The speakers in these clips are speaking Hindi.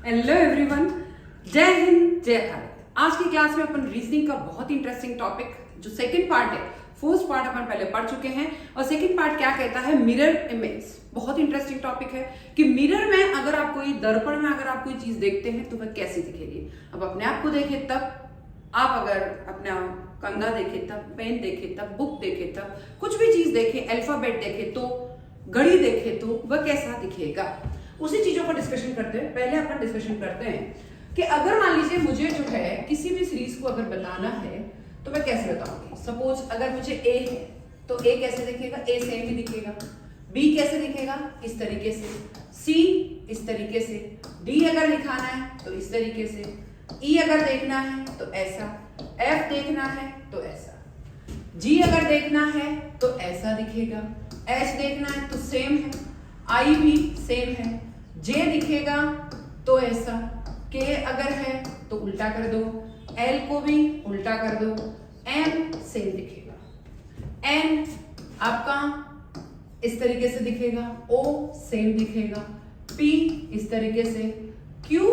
हेलो एवरीवन, जय हिंद जय भारत। आज की क्लास में अपन रीजनिंग का बहुत इंटरेस्टिंग टॉपिक जो सेकंड पार्ट है, फर्स्ट पार्ट अपन पहले पढ़ चुके हैं और सेकंड पार्ट क्या कहता है, मिरर इमेज। बहुत इंटरेस्टिंग टॉपिक है कि मिरर में अगर आप कोई दर्पण में अगर आप कोई चीज देखते हैं तो वह कैसी दिखेगी। अब अपने आप को देखे तब, आप अगर अपना कंघा देखे तब, पेन देखे तब, बुक देखे तब, कुछ भी चीज देखे, अल्फाबेट देखे तो, घड़ी देखे तो वह कैसा दिखेगा। उसी चीजों पर डिस्कशन करते हैं। पहले अपन डिस्कशन करते हैं कि अगर मान लीजिए मुझे जो है किसी भी सीरीज को अगर बताना है तो मैं कैसे बताऊंगी। सपोज अगर मुझे ए है तो ए कैसे दिखेगा, ए सेम ही दिखेगा। बी कैसे दिखेगा, इस तरीके से। सी इस तरीके से। डी अगर दिखाना है तो इस तरीके से। ई अगर देखना है तो ऐसा। एफ देखना है तो ऐसा। जी अगर देखना है तो ऐसा दिखेगा। एच देखना है तो सेम है। आई भी सेम है। जे दिखेगा तो ऐसा। के अगर है तो उल्टा कर दो। एल को भी उल्टा कर दो। एम सेम दिखेगा। एन आपका इस तरीके से दिखेगा। ओ सेम दिखेगा। पी इस तरीके से। क्यू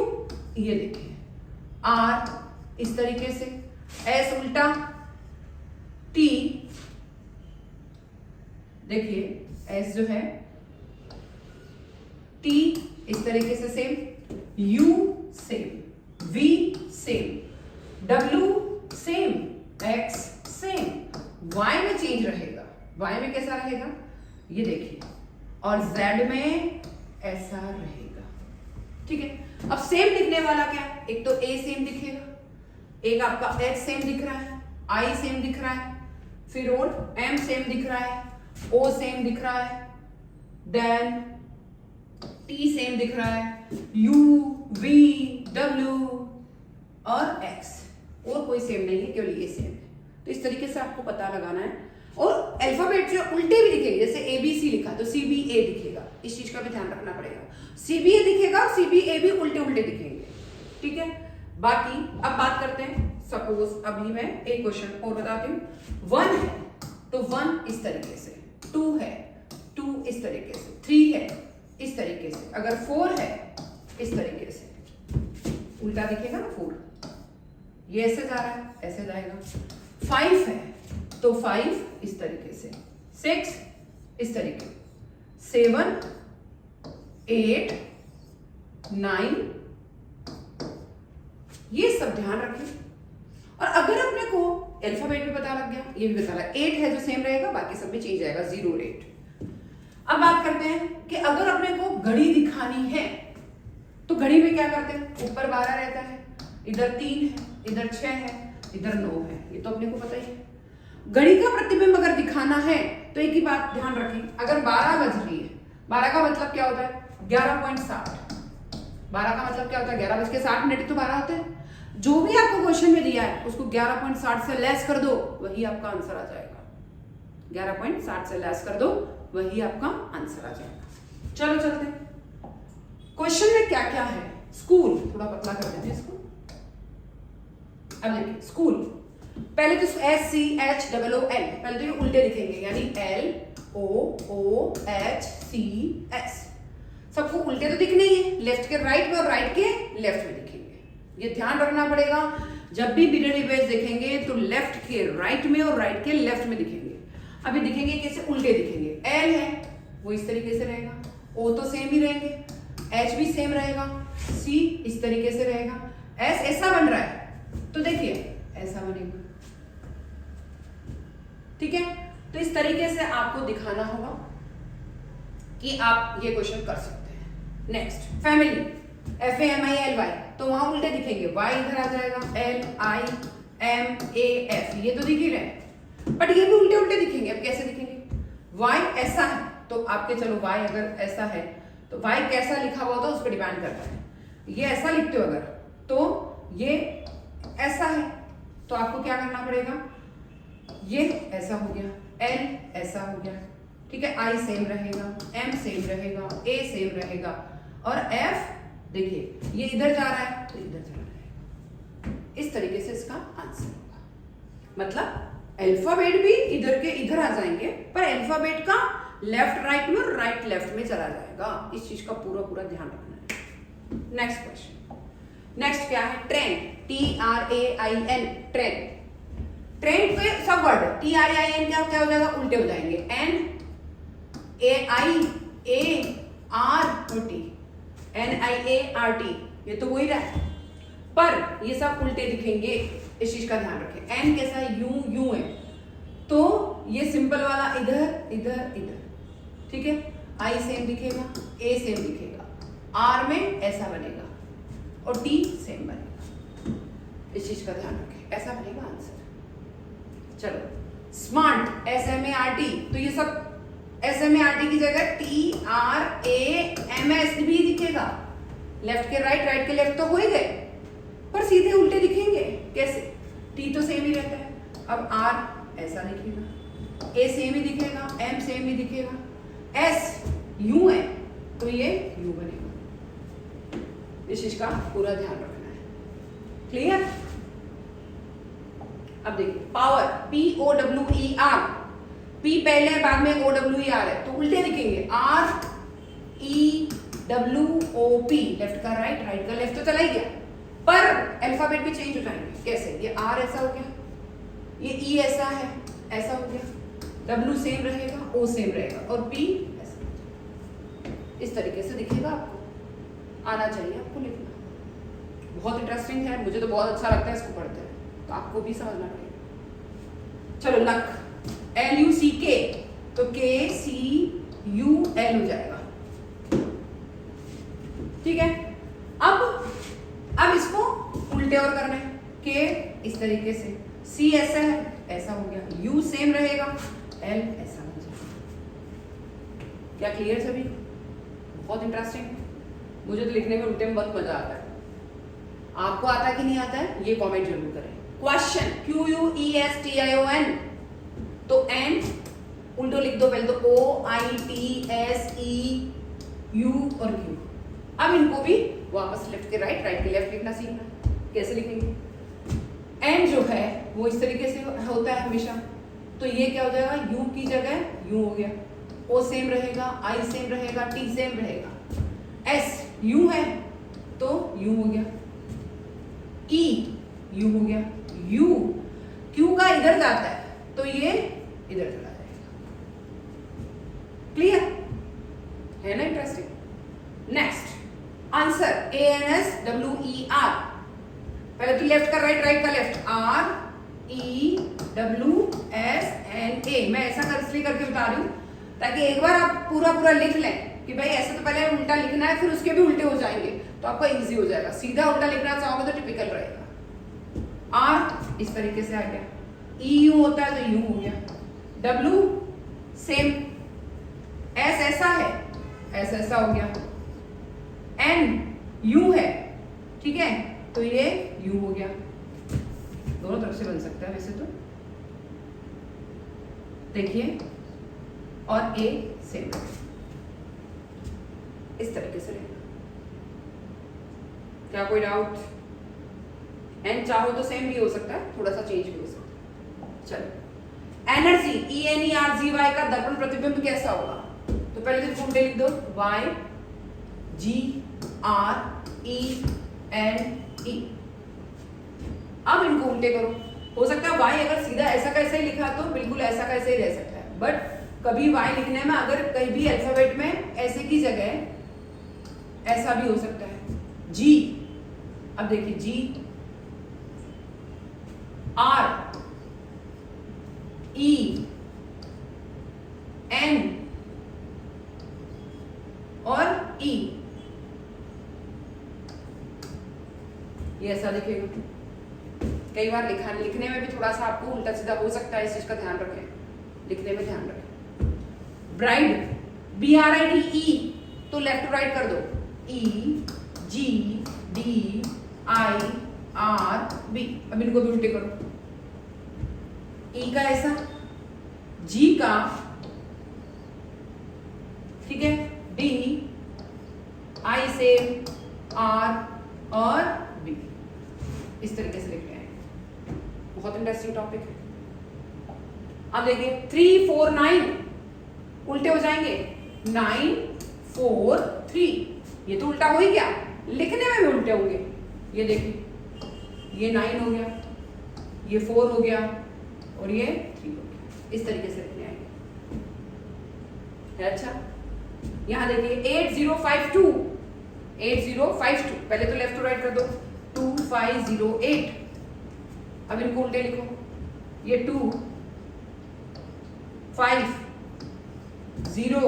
ये देखिए। आर इस तरीके से। एस उल्टा। टी देखिए, एस जो है टी इस तरीके से same. U same. V same. W same. X same. Y में चेंज रहेगा। वाई में कैसा रहेगा ये देखिए। और जेड में ऐसा रहेगा। ठीक है। अब सेम दिखने वाला क्या है, एक तो ए सेम दिखेगा, एक आपका एच सेम दिख रहा है, आई सेम दिख रहा है, फिर और एम सेम दिख रहा है, ओ सेम दिख रहा है, देन टी सेम दिख रहा है, यू वी डब्ल्यू और एक्स और कोई सेम नहीं है, केवल ये सेम है। तो इस तरीके से आपको पता लगाना है। और अल्फाबेट जो उल्टे भी दिखेंगे, जैसे ए बी सी लिखा तो सी बी ए दिखेगा, इस चीज का भी ध्यान रखना पड़ेगा। सी बी ए दिखेगा, सी बी ए भी उल्टे उल्टे दिखेंगे। ठीक है। बाकी अब बात करते हैं, सपोज अभी मैं एक क्वेश्चन और बताती हूँ। 1 है तो 1 इस तरीके से। 2 है 2 इस तरीके से। 3 है इस तरीके से। अगर 4 है इस तरीके से, उल्टा दिखेगा ना 4, ये ऐसे जा रहा है, ऐसे जाएगा। 5 है तो 5 इस तरीके से। 6 इस तरीके। 7 8 9 ये सब ध्यान रखें। और अगर अपने को अल्फाबेट भी पता लग गया, ये भी पता लगा, 8 है जो सेम रहेगा, बाकी सब भी चेंज आएगा, 0 और 8। अब बात करते हैं कि अगर अपने को घड़ी दिखानी है तो घड़ी में क्या करते हैं, ऊपर 12 रहता है, इधर 3 है, इधर 6 है, इधर 9 है, ये तो अपने को पता ही है। घड़ी का प्रतिबिंब अगर दिखाना है तो एक ही बात ध्यान रखें, अगर 12 बज रही है, 12 का मतलब क्या होता है 11.60। 12 का मतलब क्या होता है 11:60 तो 12 होते हैं। जो भी आपको क्वेश्चन में दिया है उसको 11.60 से लेस कर दो, वही आपका आंसर आ जाएगा। 11.60 से लेस कर दो, वही आपका आंसर आ जाएगा। चलो चलते हैं क्वेश्चन में क्या क्या है। स्कूल थोड़ा पतला कर देते हैं इसको। अब देखिए स्कूल, पहले तो SCHOOL, पहले तो ये उल्टे दिखेंगे, यानी LOOHCS। सबको उल्टे तो दिखने ही है, लेफ्ट के राइट में और राइट के लेफ्ट में दिखेंगे। ये ध्यान रखना पड़ेगा, जब भी मिरर इमेज देखेंगे तो लेफ्ट के राइट में और राइट के लेफ्ट में दिखेंगे। अभी दिखेंगे कैसे, उल्टे दिखेंगे। L है वो इस तरीके से रहेगा, O तो सेम ही रहेंगे, H भी सेम रहेगा, C इस तरीके से रहेगा, S ऐसा बन रहा है तो देखिए ऐसा बनेगा। ठीक है। तो इस तरीके से आपको दिखाना होगा कि आप ये क्वेश्चन कर सकते हैं। नेक्स्ट फैमिली, FAMILY, तो वहां उल्टे दिखेंगे, Y इधर आ जाएगा, LIMAF, ये तो दिख ही रहे हैं, बट ये भी उल्टे उल्टे दिखेंगे। अब कैसे दिखेंगे, Y ऐसा है तो आपके, चलो Y अगर ऐसा है तो Y कैसा लिखा हुआ होता है उस पर डिपेंड करता है। ये ऐसा लिखते हो अगर तो ये ऐसा है तो आपको क्या करना पड़ेगा, ये ऐसा हो गया, L ऐसा हो गया। ठीक है। I सेम रहेगा, M सेम रहेगा, A सेम रहेगा और F देखिए ये इधर जा रहा है तो इधर जा रहा है। इस तरीके से इसका आंसर होगा। मतलब अल्फाबेट भी इधर के इधर आ जाएंगे, पर अल्फाबेट का लेफ्ट राइट में और राइट लेफ्ट में चला जाएगा। इस चीज का पूरा पूरा ध्यान रखना है। नेक्स्ट क्वेश्चन, नेक्स्ट क्या है? Train, TRAIN, train. ट्रेन पे सब वर्ड TRAIN क्या क्या हो जाएगा? उल्टे हो जाएंगे। NAIART, NIART, ये तो वही रहा है, पर ये सब उल्टे दिखेंगे, इस चीज का ध्यान रखें। एन कैसा है? यू है, तो ये सिंपल वाला इधर इधर इधर, ठीक है। आई सेम दिखेगा, ए सेम दिखेगा, आर में ऐसा बनेगा और टी सेम बनेगा, इस चीज का ध्यान रखें, ऐसा बनेगा आंसर। चलो, स्मार्ट, SMART, तो ये सब SMART की जगह TRAMS भी दिखेगा। लेफ्ट के राइट, राइट के लेफ्ट तो हो ही गए, पर सीधे उल्टे दिखेंगे कैसे? टी तो सेम ही रहता है, अब आर ऐसा दिखेगा, ए सेम ही दिखेगा, एम सेम ही दिखेगा, एस यू है तो ये यू बनेगा, इस चीज का पूरा ध्यान रखना है। क्लियर? अब देखिए, पावर, POWER, पी पहले है, बाद में OWER है, तो उल्टे दिखेंगे। REWOP, लेफ्ट का राइट, राइट का लेफ्ट तो चला ही गया, पर अल्फाबेट भी चेंज हो जाएंगे। कैसे? ये आर ऐसा हो गया, ये ई ऐसा है, ऐसा हो गया, डब्ल्यू सेम रहेगा, ओ सेम रहेगा, और पी ऐसा, इस तरीके से दिखेगा। आपको आना चाहिए, आपको लिखना बहुत इंटरेस्टिंग है, मुझे तो बहुत अच्छा लगता है इसको पढ़ते हैं, तो आपको भी समझना पड़ेगा। चलो, लक, LUCK, तो KCUL हो जाएगा, ठीक है। अब इसको उल्टे और करना है, के इस तरीके से, सी ऐसा है, ऐसा हो गया, यू सेम रहेगा, एल ऐसा हो जाएगा। क्या क्लियर सभी? बहुत इंटरेस्टिंग है, मुझे तो लिखने में उल्टे में बहुत मजा आता है। आपको आता है कि नहीं आता है, ये कमेंट जरूर करें। क्वेश्चन, QUESTION, तो एन उल्टो लिख दो, पहले तो OITSEU और क्यू। अब इनको भी वापस लेफ्ट के राइट, राइट के लेफ्ट लिखना सीखना। कैसे लिखेंगे? एन जो है वो इस तरीके से होता है हमेशा, तो ये क्या हो जाएगा? यू की जगह यू हो गया, ओ सेम रहेगा, आई सेम रहेगा, टी सेम रहेगा, एस यू है तो यू हो गया, ई यू हो गया, यू क्यू का इधर जाता है तो ये इधर चला जाएगा। क्लियर है ना? इंटरेस्टिंग। नेक्स्ट आंसर, ANSWER, पहले तो लेफ्ट का राइट, राइट का लेफ्ट, REWSNA। मैं ऐसा कर इसलिए करके बता रही हूं ताकि एक बार आप पूरा पूरा लिख लें कि भाई ऐसे तो पहले उल्टा लिखना है, फिर उसके भी उल्टे हो जाएंगे, तो आपका इजी हो जाएगा। सीधा उल्टा लिखना चाहोगे तो टिपिकल रहेगा। आर इस तरीके से आ गया, ई यू होता है तो यू हो गया, डब्ल्यू सेम, एस ऐसा है, एस ऐसा हो गया, एन यू है, ठीक है, तो ये यू हो गया। दोनों तरफ से बन सकता है वैसे तो, देखिए, और ए सेम इस तरीके से रहेगा। क्या कोई डाउट? एन चाहो तो सेम भी हो सकता है, थोड़ा सा चेंज भी हो सकता है। चलो, एनर्जी, ENERGY का दर्पण प्रतिबिंब कैसा होगा? तो पहले तो उल्टे लिख दो, YGRENE। अब इनको उल्टे करो। हो सकता है y अगर सीधा ऐसा कैसे ही लिखा तो बिल्कुल ऐसा कैसे ही रह सकता है, बट कभी y लिखने में अगर कहीं भी अल्फाबेट में ऐसे की जगह ऐसा भी हो सकता है। G, अब देखिए, G, R, E, N और E, ये ऐसा दिखेगा। कई बार लिखने में भी थोड़ा सा आपको उल्टा सीधा हो सकता है, इस चीज का ध्यान रखें, लिखने में ध्यान रखें। ब्राइड, BRIDE, तो लेफ्ट टू राइट कर दो, EGDIRB। अब इनको भी उल्टे करो, ई का ऐसा, जी का, ठीक है, डी, आई से, आर और बी, इस तरीके से लिख रहे हैं। बहुत इंटरेस्टिंग टॉपिक है। अब देखिए 3 4 9 उल्टे हो जाएंगे, 9 4 3, ये तो उल्टा हो ही गया, लिखने में भी उल्टे होंगे। ये देखिए, ये 9 हो गया, ये 4 हो गया और ये 3 हो गया। इस तरीके से लिखने आएंगे। अच्छा, यहां देखिए 8052, 8052, पहले तो लेफ्ट टू राइट कर दो, 2508। अब इनको उल्टे लिखो, ये 2 5 0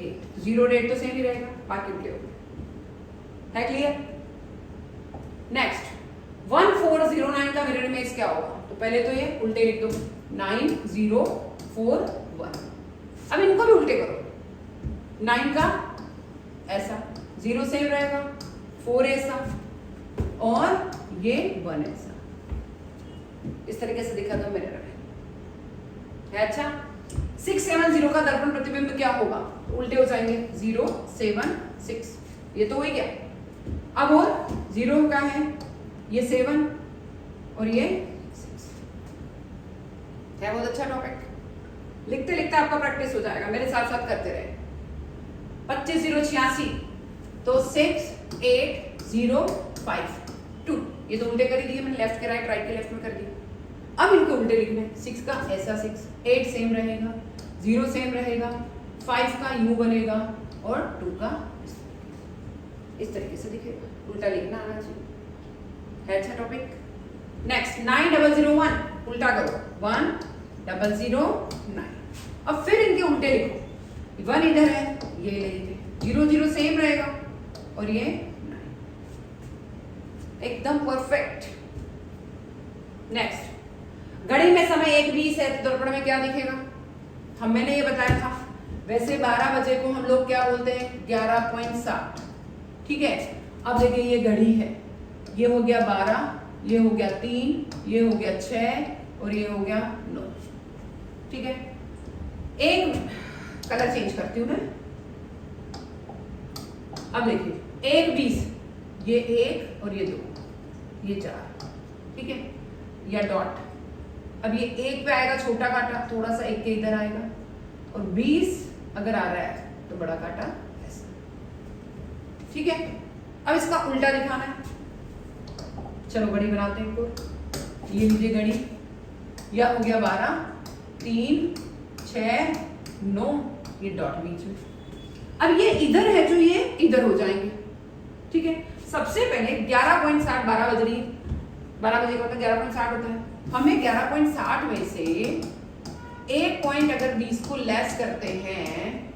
8, 0 और 8 तो सेम ही रहेगा, बाकी उल्टे हो गए। है क्लियर? नेक्स्ट 1409 का मिरर इमेज क्या होगा? तो पहले तो ये उल्टे लिख दो, 9041। अब इनको भी उल्टे करो, 9 का ऐसा, 0 सेम रहेगा, 4 ऐसा और ये 1 ऐसा। इस तरीके से दिखा दो मिरर में। है अच्छा, 670 का दर्पण प्रतिबिंब क्या होगा? उल्टे हो जाएंगे, 076, ये तो हो ही गया। अब और 0 का है, ये 7 और ये 6 है। बहुत अच्छा टॉपिक, लिखते लिखते आपका प्रैक्टिस हो जाएगा, मेरे साथ साथ करते रहे। 25086, तो 68052, ये तो उल्टे कर ही दिए मैंने, लेफ्ट के राइट, राइट के लेफ्ट में कर दिए। अब इनको उल्टे लिखना है, 6 का ऐसा 6, 8 सेम रहेगा, 0 सेम रहेगा, 5 का यू बनेगा और 2 का इस तरीके से दिखेगा। उल्टा लिखना आना चाहिए। है अच्छा टॉपिक। नेक्स्ट 9001, उल्टा करो, 1009। अब फिर इनके उल्टे लिखो, 1 इधर है, ये ले लीजिए, 0 0 सेम रहेगा और ये 9, एकदम परफेक्ट। नेक्स्ट, घड़ी में समय 1:20 है, तो दर्पण में क्या दिखेगा? मैंने ये बताया था, वैसे 12 बजे को हम लोग क्या बोलते हैं? 11.60। ठीक है, अब देखिए ये घड़ी है, ये हो गया 12, ये हो गया 3, ये हो गया 6 और ये हो गया 9। ठीक है, एक कलर चेंज करती हूं मैं। अब देखिए 1:20, ये 1 और ये 2, ये 4। ठीक है, या डॉट। अब ये 1 पे आएगा छोटा कांटा, थोड़ा सा 1 के इधर आएगा, और 20 अगर आ रहा है तो बड़ा कांटा ऐसा। ठीक है, अब इसका उल्टा दिखाना है। चलो घड़ी बनाते हैं इनको। ये लीजिए घड़ी, यह हो गया 12, 3, 6, 9, ये डॉट बीच में। अब ये इधर है जो ये इधर हो जाएंगे। ठीक है, सबसे पहले 11.60, 12 बज रही है, 12 बजे का होता है 11.60 होता है। हमें 11.60 में से एक पॉइंट अगर 20 को लेस करते हैं,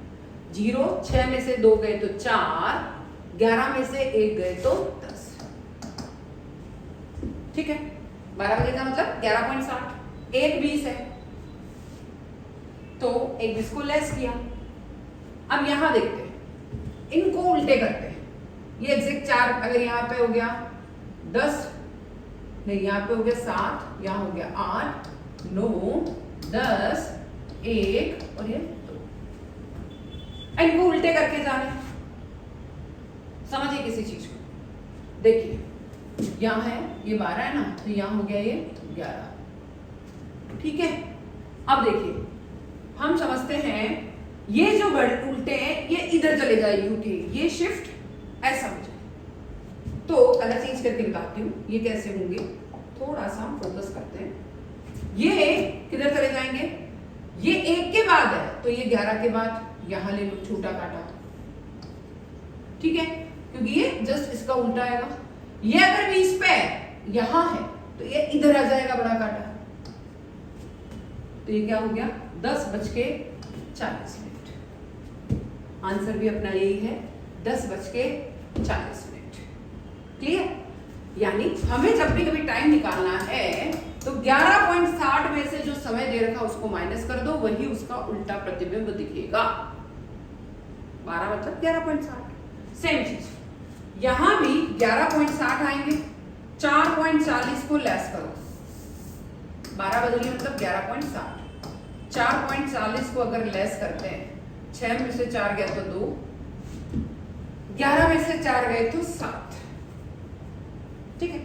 0, 6 में से 2 गए तो 4, 11 में से 1 गए तो 10। ठीक है, 12 बजे का मतलब 11.60, 1:20 है तो 1:20 को लेस किया। अब यहां देखते हैं, इनको उल्टे करते हैं। ये एग्जैक्ट 4 अगर यहां पे हो गया 10, नहीं यहाँ पे हो गया 7, यहाँ हो गया 8, 9, 10, 1 और ये 2। इनको उल्टे करके जाने, समझिए किसी चीज को। देखिए यहाँ है, ये 12 है ना, तो यहाँ हो गया ये 11। ठीक है, अब देखिए हम समझते हैं ये जो उल्टे हैं ये इधर चले जाए, यूटी, ये शिफ्ट ऐसा हो जाए। तो कलर चेंज करके बताती हूँ ये कैसे होंगे, थोड़ा सा फोकस करते हैं। ये किधर चले जाएंगे? ये 1 के बाद है तो ये 11 के बाद, यहां ले लो छोटा काटा। ठीक है, क्योंकि ये जस्ट इसका उल्टा आएगा। ये अगर 20 पे यहां है तो ये इधर आ जाएगा बड़ा काटा, तो ये क्या हो गया? 10:40। आंसर भी अपना यही है, 10:40। क्लियर? यानी हमें जब भी कभी टाइम निकालना है तो 11.60 में से जो समय दे रखा उसको माइनस कर दो, वही उसका उल्टा प्रतिबिंब दिखेगा। 12 मतलब 11.60। सेम चीज यहां भी 11.60 आएंगे, 4.40 को लेस करो, 12 बज रही है मतलब 11.60, 4.40 को अगर लेस करते हैं, 6 में से 4 गया तो 2, 11 में से 4 गए तो 7। ठीक है,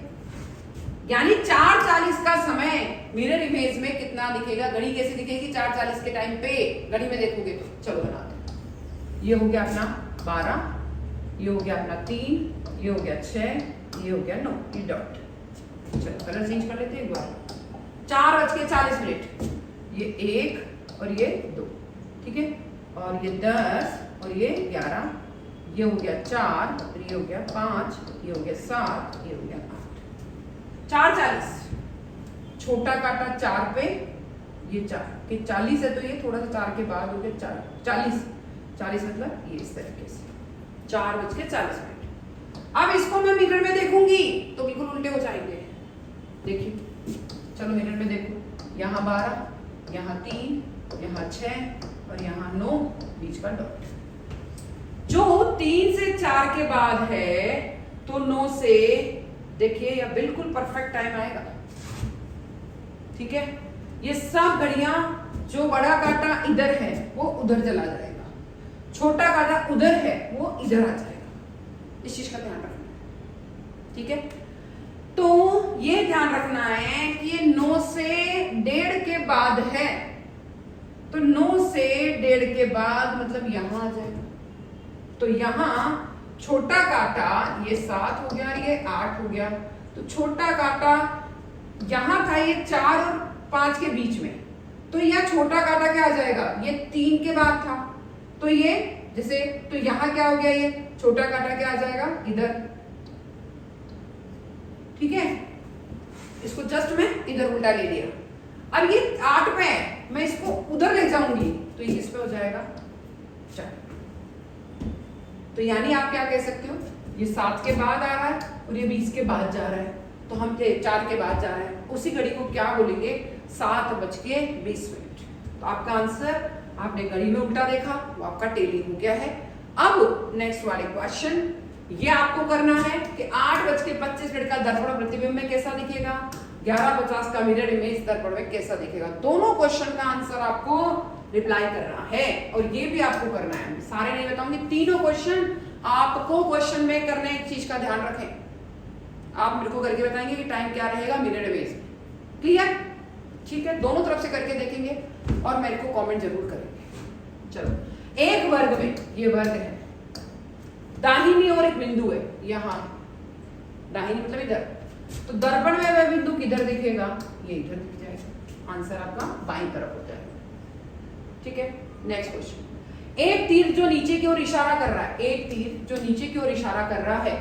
यानी 4:40 का समय मिरर इमेज में कितना दिखेगा? घड़ी कैसे दिखेगी 4:40 के टाइम पे? घड़ी में देखोगे तो चलो बनाते हैं। ये हो गया अपना 12, ये हो गया अपना 3 ये हो गया 6, ये हो गया 9, ये डॉट। चलो कलर चेंज कर लेते हैं एक बार। 4:40, ये 1 और ये 2, ठीक है। और ये 10 और ये 11, ये हो गया 4 और ये हो गया 5, ये हो गया 7, ये हो गया 8। 4:40, छोटा काटा 4 पे, ये 4 के 40 है तो ये थोड़ा सा 4 के बाद हो गया 40 मतलब ये इस तरीके से 4:40। अब इसको मैं मिरर में देखूंगी तो बिल्कुल उल्टे हो जाएंगे। देखिए चलो मिरर में देखो, यहाँ 12, यहाँ 3, यहाँ 6 और यहाँ 9, बीच का डॉट। जो 3 से 4 के बाद है तो 9 से देखिए यह बिल्कुल परफेक्ट टाइम आएगा, ठीक है। ये सब घड़ियां जो बड़ा काटा इधर है वो उधर चला जाएगा, छोटा काटा उधर है वो इधर आ जाएगा। इस चीज का ध्यान रखना है, ठीक है। तो ये ध्यान रखना है कि ये 9 से 1.5 के बाद है, तो 9 से 1.5 के बाद मतलब यहां आ जाएगा। तो यहां छोटा काटा ये 7 हो गया, ये 8 हो गया, तो छोटा काटा यहां था ये 4 और 5 के बीच में, तो यह छोटा काटा क्या आ जाएगा, ये 3 के बाद था, तो ये जैसे तो यहां क्या हो गया, ये छोटा काटा क्या आ जाएगा इधर, ठीक है। इसको जस्ट मैं इधर उल्टा ले लिया। अब ये 8 पे है, मैं इसको उधर ले जाऊंगी तो ये इस पे हो जाएगा 4। तो यानी आप क्या कह सकते हो, ये 7 के बाद आ रहा है और ये 20 के बाद जा रहा है, तो हम 4 के बाद जा रहे हैं, उसी घड़ी को क्या बोलेंगे 7:20। तो आपका आंसर आपने घड़ी में उल्टा देखा, वो आपका टेली हो गया है। अब नेक्स्ट वाले क्वेश्चन, ये आपको करना है कि 8:25 का दर्पण प्रतिबिंब में कैसा दिखेगा, 11:50 का मिरर इमेज दर्पण में कैसा दिखेगा। दोनों क्वेश्चन का आंसर आपको रिप्लाई करना है और ये भी आपको करना है। सारे नहीं बताऊंगी, तीनों क्वेश्चन आपको क्वेश्चन में करने एक चीज का ध्यान रखें, आप मेरे को करके बताएंगे कि टाइम क्या रहेगा मिरर इमेज। क्लियर, ठीक है। दोनों तरफ से करके देखेंगे और मेरे को कमेंट जरूर करेंगे। चलो, एक वर्ग में, ये वर्ग है, दाहिनी ओर एक बिंदु है, यहां दाहिनी मतलब इधर, तो दर्पण में वह बिंदु किधर दिखेगा, ये इधर दिख जाएगा। आंसर आपका बाईं तरफ हो जाएगा, ठीक है। नेक्स्ट क्वेश्चन, एक तीर जो नीचे की ओर इशारा कर रहा है, एक तीर जो नीचे की ओर इशारा कर रहा है,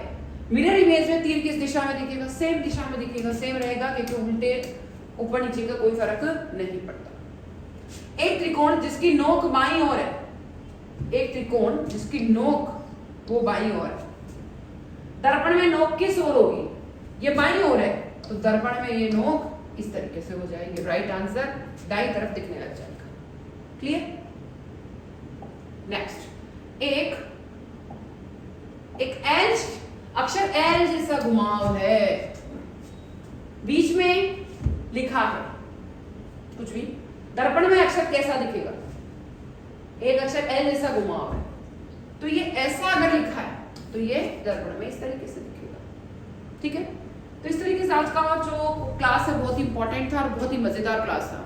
मिरर इमेज में तीर किस दिशा में दिखेगा, सेम दिशा में दिखेगा, सेम रहेगा, क्योंकि उल्टे ऊपर नीचे का कोई फर्क नहीं पड़ता। एक त्रिकोण जिसकी नोक बाईं ओर है, एक त्रिकोण जिसकी नोक वो बाईं ओर है, दर्पण में नोक किस ओर होगी, ये बाईं ओर है, तो दर्पण में ये नोक इस तरीके से हो जाएगी। राइट आंसर दाईं तरफ दिखने लग जाएगा। क्लियर। नेक्स्ट, एक एल अक्षर एल जैसा घुमाव है, बीच में लिखा है कुछ भी, दर्पण में अक्षर कैसा दिखेगा, एक अक्षर एल जैसा घुमाव है, तो ये ऐसा अगर लिखा है तो ये दर्पण में इस तरीके से दिखेगा, ठीक है। तो इस तरीके से आज का जो क्लास है बहुत ही इंपॉर्टेंट था और बहुत ही मजेदार क्लास था।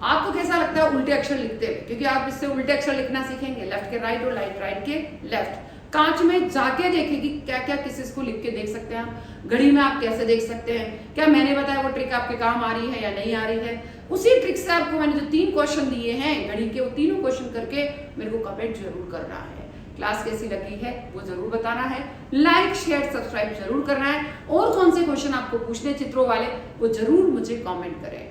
आपको कैसा लगता है उल्टे अक्षर लिखते हुए, क्योंकि आप इससे उल्टे अक्षर लिखना सीखेंगे, लेफ्ट के राइट और राइट के लेफ्ट। कांच में जाके देखें कि क्या क्या किस इसको लिख के देख सकते हैं आप, घड़ी में आप कैसे देख सकते हैं, क्या मैंने बताया वो ट्रिक आपके काम आ रही है या नहीं आ रही है। उसी ट्रिक से आपको मैंने जो 3 क्वेश्चन दिए हैं घड़ी के, वो तीनों क्वेश्चन करके मेरे को कमेंट जरूर करना है। क्लास कैसी लगी है वो जरूर बताना है, लाइक शेयर सब्सक्राइब जरूर करना है, और कौन से क्वेश्चन आपको पूछने चित्रों वाले वो जरूर मुझे कमेंट करें।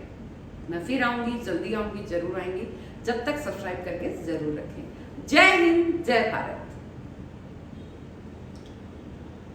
मैं फिर आऊंगी, जल्दी आऊंगी, जरूर आएंगी। जब तक सब्सक्राइब करके जरूर रखें। जय हिंद, जय भारत।